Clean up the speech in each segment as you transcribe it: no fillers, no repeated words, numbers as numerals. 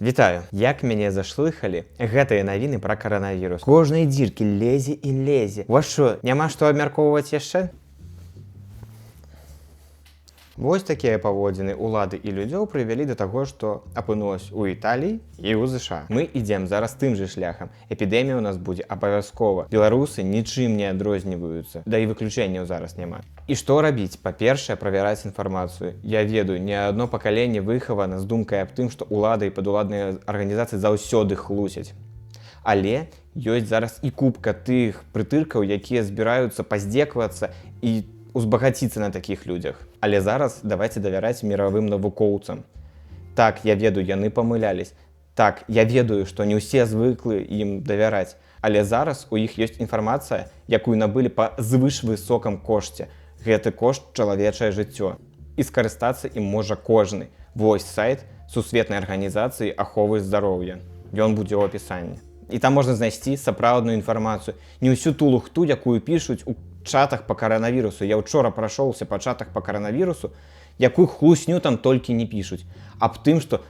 Вітаю, як мяне зашлыхалі гэтыя навіны пра каранавірус. Кожнай дзіркі лезе і лезе. У вас што, няма што абмяркоўваць яшчэ? Вось такія паводзіны улады і людзей прывялі да таго, што апынулась у Італіі і ў ЗША. Мы ідзем зараз тым же шляхам. Эпідэмія ў нас будзе абавязкова. Беларусы нічым не адрозніваюцца. Да і выключэнняў зараз няма. І што рабіць? Па-першае, правяраць інфармацыю. Я ведаю, не адно пакаленне выхавана з думкай аб тым, што улады і падуладныя арганізацыі заўсёды хлусяць. Але ёсць зараз і купка тых прытыркаў, якія збіраюцца паздзекавацца і узбагаціцца на такіх людзях. Але зараз давайце давяраць міравым навукоўцам. Так, я ведаю, яны памылялись. Так, я ведаю, што не ўсе звыклы ім давяраць. Але зараз у іх ёсць інфармацыя, якую набылі па звышвысокам кошце. Гэты кошт чалавечае жыццё. І скарыстацца ім можа кожны. Вось сайт Сусветнай арганізацыі аховы здароўя. Ён будзе ў апісанні. І там можна знайсці сапраўдную інфармацыю. Не ўсю ту лухту, якую пішуць у чатах по каранавірусу. Я учора прайшоўся па чатах по каранавірусу, якую хлусню там толькі не пішуць. Аб тым, што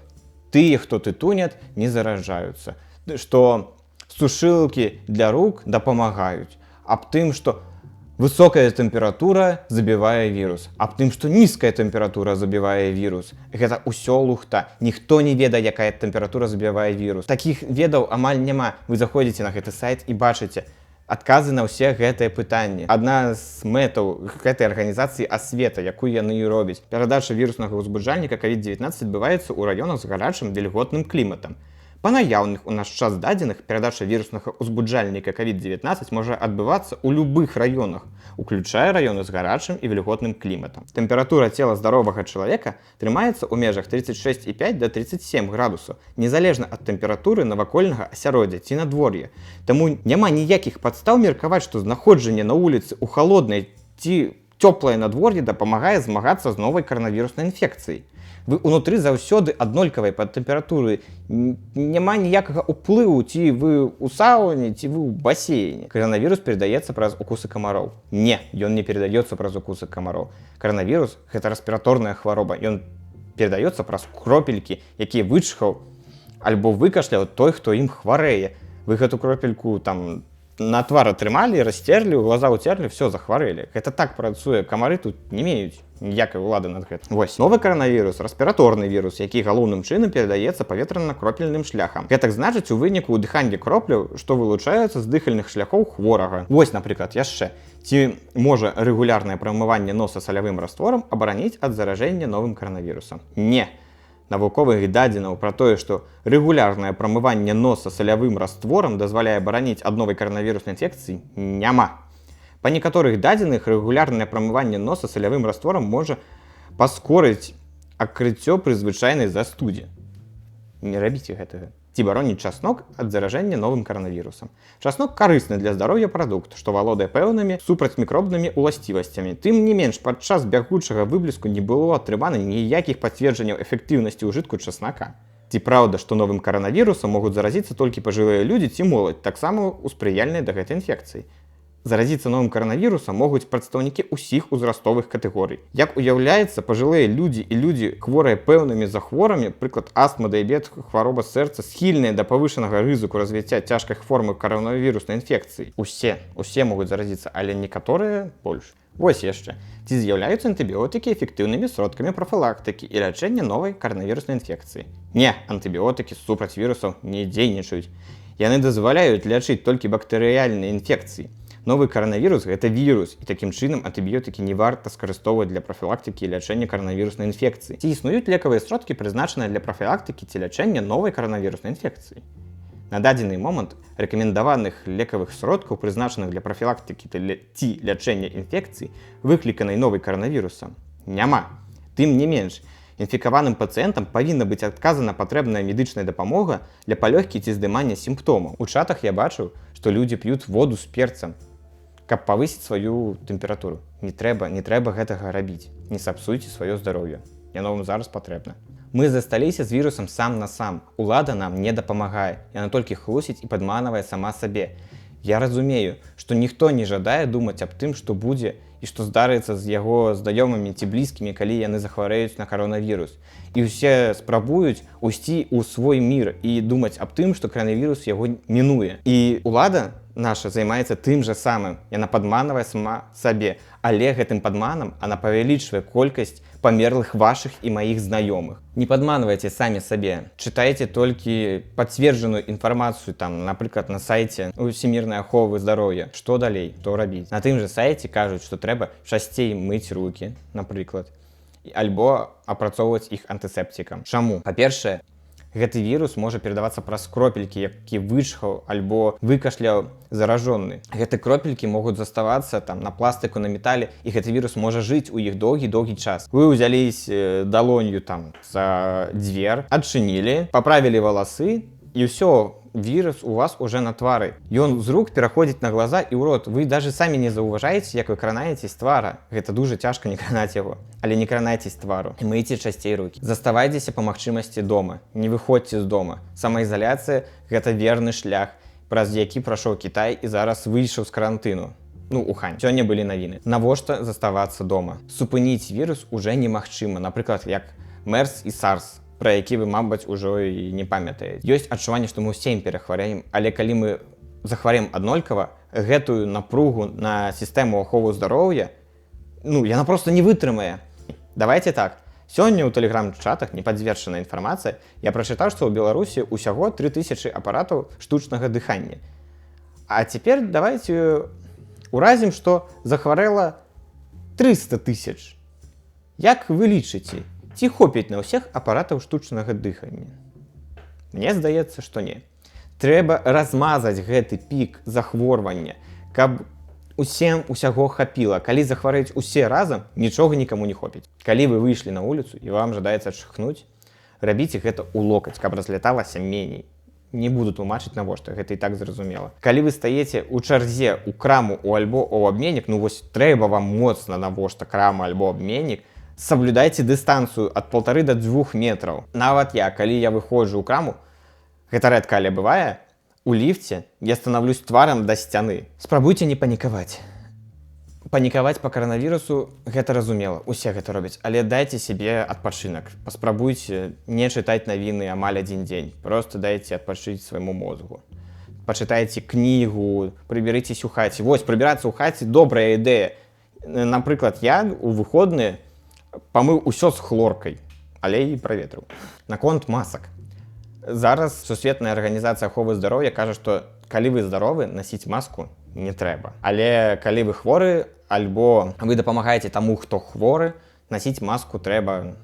тыя, хто тытунят, не заражаюцца. Што сушылкі для рук дапамагаюць. Аб тым, што высокая тэмпература забівае вірус. Аб тым, што нізкая тэмпература забівае вірус. Гэта ўсё лухта. Ніхто не ведае, якая тэмпература забівае вірус. Такіх ведаў амаль няма. Вы заходзіце на гэты сайт і бачыце адказы на ўсе гэтыя пытанні. Адна з мэтаў гэтай арганізацыі асвета, якую яны і робяць. Перадача віруснага ўзбуджальніка COVID-19 адбываецца ў раёнах з гарачым вільготным кліматам. Па наяўных у наш час дадзеных перадача віруснага ўзбуджальніка COVID-19 можа адбывацца ў любых раёнах, уключае раёны з гарачым і вільготным кліматам. Тэмпература цела здаровага чалавека трымаецца ў межах 36,5 да 37 градусаў, незалежна ад тэмпературы навакольнага асяроддзя ці надвор'я. Таму няма ніякіх падстаў меркаваць, што знаходжанне на вуліцы ў халоднай ці цёплае надвор'е дапамагае змагацца з новай каранавіруснай інфекцыяй. Вы ўнутры заўсёды аднолькавай пад тэмпературы. Няма ніякага ўплыву, ці вы ў сауне, ці вы ў басейне. Каранавірус перадаецца праз укусы камароў. Не, ён не перадаецца праз укусы камароў. Каранавірус – гэта рэспіраторная хвароба. Ён перадаецца праз кропелькі, якія вычхаў альбо выкашляў той, хто ім хварэе. Вы гэту кропельку там на твар атрымалі, расцерлі, у глаза уцерлі, все, захварэлі. Гэта так працуе. Камары тут не меюць ніякай улады над гэтым. Вось, новы каранавірус, рэспіраторны вірус, які галоўным чынам перадаецца паветрана-кропельным шляхам. Гэтак значыць, у выніку ўдыхання кропляў, што вылучаецца з дыхальных шляхоў хворага. Вось, напрыклад, яшчэ. Ці можа рэгулярнае прамыванне носа салявым растворам абараніць ад заражэння новым каранавірусам? Не. Навуковых дадзенаў пра тое, што рэгулярнае прамыванне носа салявым растворам дазваляе абараніць ад новай каранавіруснай інфекцыі, няма. Па некаторых дадзеных рэгулярнае прамыванне носа салявым растворам можа паскорыць адкрыццё пры звычайнай застудзе. Не рабіце гэтага. Ці бароніць часнок ад заражэння новым каранавірусам. Часнок карысны для здароўя прадукт, што валодае пэўнымі супрацьмікробнымі ўласцівасцямі. Тым не менш, падчас бягучага выбліску не было атрымана ніякіх пацверджанняў эфектыўнасці ўжытку часнака. Ці праўда, што новым каранавірусам могуць заразіцца толькі пажылыя людзі ці моладзь, таксама ўспрыяльныя да гэтай інфекцыі. Заразіцца новым каранавірусам могуць прадстаўнікі ўсіх узрастовых катэгорый. Як уяўляецца, пажылыя людзі і людзі, хворыя пэўнымі захворамі, прыклад астма, дыябет, хвароба сэрца, схільныя да павышанага рызыку развіцця цяжкай формы каранавіруснай інфекцыі. Усе могуць заразіцца, але некаторыя больш. Вось яшчэ. Ці з'яўляюцца антыбіотыкі эфектыўнымі сродкамі прафілактыкі і лячэння новай каранавіруснай інфекцыі? Не, антыбіотыкі супраць вірусаў не дзейнічаюць. Яны дазваляюць лячыць толькі бактэрыяльныя інфекцыі. Новы каранавірус – гэта вірус, і такім чынам антыбіётыкі не варта скарыстоўваць для прафілактыкі і лячэння каранавіруснай інфекцыі. Ці існуюць лекавыя сродкі, прызначаныя для прафілактыкі ці лячэння новай каранавіруснай інфекцыі? На дадзены момант рэкамендаваных лекавых сродкаў, прызначаных для прафілактыкі ці лячэння інфекцыі, выкліканай новай каранавірусам, няма. Тым не менш, інфікаваным пацыентам павінна быць адказана патрэбная медычная дапамога для палёгкі ці здымання сімптомаў. У чатах я бачыў, што людзі п'юць воду з перцам, каб павысіць сваю тэмпературу. Не трэба гэтага рабіць. Не сапсуйце сваё здароўе. Яно вам зараз патрэбна. Мы засталіся з вірусам сам на сам. Улада нам не дапамагае. Яна толькі хлусіць і падманвае сама сабе. Я разумею, што ніхто не жадае думаць аб тым, што будзе і што здарыцца з яго знаёмымі ці блізкімі, калі яны захварэюць на каронавірус. І ўсе спрабуюць уйсці ў свой мір і думаць аб тым, што каранавірус яго мінуе. І ўлада наша займаецца тым жа самым. Яна падманвае сама сабе, але гэтым падманам она павялічвае колькасць памерлых вашых і маіх знаёмых. Не падманвайце самі сабе. Чытайце толькі пацверджаную інфармацыю, там, напрыклад, на сайце Всемірнай аховы здароўя. Што далей, то рабіць. На тым жа сайце кажуць, што трэба часцей мыць рукі, напрыклад, альбо апрацоўваць іх антысептикам. Чаму? Па-першае, гэты вірус можа перадавацца праз кропелькі, які вычхаў альбо выкашляў заражённы. Гэты кропелькі могуць заставацца там на пластыку, на метале, і гэты вірус можа жыць у іх доўгі-доўгі час. Вы ўзялись далонью там за дзвер, адчынілі, паправілі валасы, і ўсё, вірус у вас уже на твары. Ён з рук пераходзіць на глаза і ў рот. Вы даже самі не заўважаеце, як вы кранаеце з твара. Гэта дужа цяжка не кранаць яго, але не кранайце з твару. І мыйце часцей рукі. Заставайцеся па магчымасці дома. Не выходзьце з дома. Самаізаляцыя – гэта верны шлях, праз які прайшоў Кітай і зараз выйшаў з карантыну. Ну, Ухань. Сёння былі навіны. Навошта заставацца дома? Супыніць вірус уже немагчыма. Напрыклад, як MERS і SARS, пра які вы, мабыць, ужо і не памятаеце. Ёсць адчуванне, што мы ўсім перахварэем, але калі мы захварэм аднолькава, гэтую напругу на сістэму аховы здароўя, ну, яна проста не вытрымае. Давайте так. Сёння ў тэлеграм-чатах непадзверджаная інфармацыя. Я прачытаў, што ў Беларусі ўсяго 3000 апаратаў штучнага дыхання. А цяпер давайте уразім, што захварэла 300 000. Як вы лічыце? Ці хопіць на ўсіх апаратаў штучнага дыхання? Мне здаецца, што не. Трэба размазаць гэты пік захворвання, каб усім усяго хапіла. Калі захварэюць усе разам, нічога нікаму не хопіць. Калі вы выйшлі на вуліцу і вам жадаецца чхнуць, рабіце гэта ў локаць, каб разляталася меней. Не буду тлумачыць навошта, гэта і так зразумела. Калі вы стаеце ў чарзе ў краму альбо ў абменнік, ну вось трэба вам моцна навошта крама альбо абменнік, соблюдайте дыстанцыю ад 1,5 до 2 метраў. Нават я, калі я выходжу ў краму, гэта рэдка, але бывае, у ліфце я станаўлюсь тварам да сцяны. Спрабуйце не панікаваць. Панікаваць па каранавірусу гэта разумела, усе гэта робяць, але дайце сябе адпачынак. Паспрабуйце не чытаць навіны амаль адзін дзень. Просто дайце адпачыць свайму мозгу. Пачытайце кнігу, прыбярыцеся ў хаце. Вось, прыбірацца ў хаце добрая ідэя. Напрыклад, я у выходныя памыў усё з хлоркай, але і праветрыў. Наконт масак. Зараз Сусветная арганізацыя аховы здароўя кажа, што калі вы здаровы, насіць маску не трэба. Але калі вы хворы, альбо вы дапамагаеце таму, хто хворы, насіць маску трэба.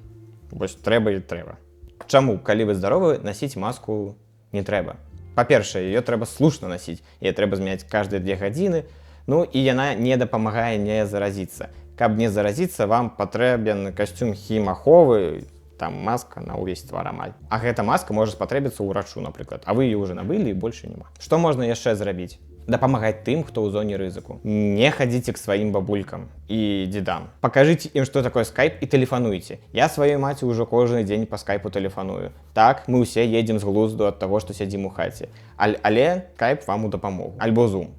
Вось трэба і трэба. Чаму? Калі вы здаровы, насіць маску не трэба. Па-першае, ее трэба слушна насіць. Яе трэба змяняць кожныя 2 гадзіны. Ну і яна не дапамагае не заразіцца. Каб не заразіцца, вам патрэбен касцюм хімаховы, там маска на ўвесь твар амаль. А гэта маска можа спатрэбіцца ўрачу, напрыклад. А вы ее уже набылі і больше няма. Што можна яшчэ зрабіць? Дапамагаць тым, хто ў зоне рызыку. Не хадзіце к сваім бабулькам і дзедам. Пакажыце ім, што такое скайп і тэлефануйце. Я сваёй маці ўжо кожны дзень па скайпу тэлефаную. Так, мы ўсе едзем з глузду ад таго, што сядзім у хаце. Але скайп вам у дапамогу. Альбо зум.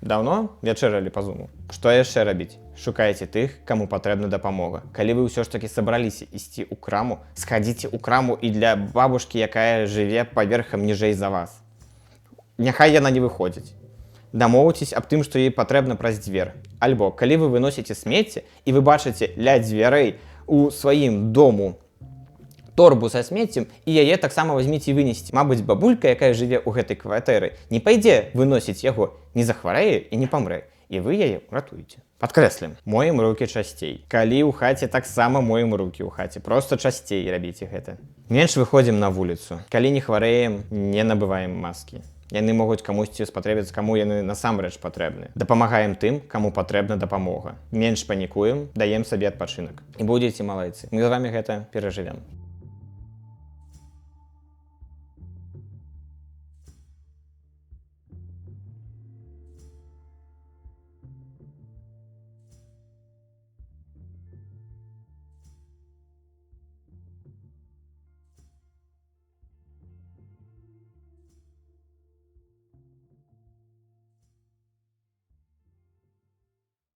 Даўно вячэралі па зуму. Што яшчэ рабіць? Шукайце тых, каму патрэбна дапамога. Калі вы ўсё ж такі сабраліся ісці ў краму, схадзіце ў краму і для бабушкі, якая жыве паверхам ніжэй за вас. Няхай яна не выходзіць. Дамоўцеся аб тым, што ёй патрэбна праз дзвер. Альбо, калі вы выносіце смецце і вы бачыце ля дзвярэй у сваім дому торбу са смеццем, і яе таксама вазьміце і вынесіце. Мабыць, бабулька, якая жыве ў гэтай кватэры, не пайдзе выносіць яго, не захварэе і не памрэ. І вы яе ўратуеце. Падкрэслім, моем рукі часцей. Калі ў хаце, таксама моем рукі ў хаце. Проста часцей рабіце гэта. Менш выходзім на вуліцу. Калі не хварэем, не набываем маскі. Яны могуць камусьці спатрэбіцца, каму яны насамрэч патрэбны. Дапамагаем тым, каму патрэбна дапамога. Менш панікуем, даем сабе адпачынак. І будзеце малайцы. Мы з вамі гэта перажывем.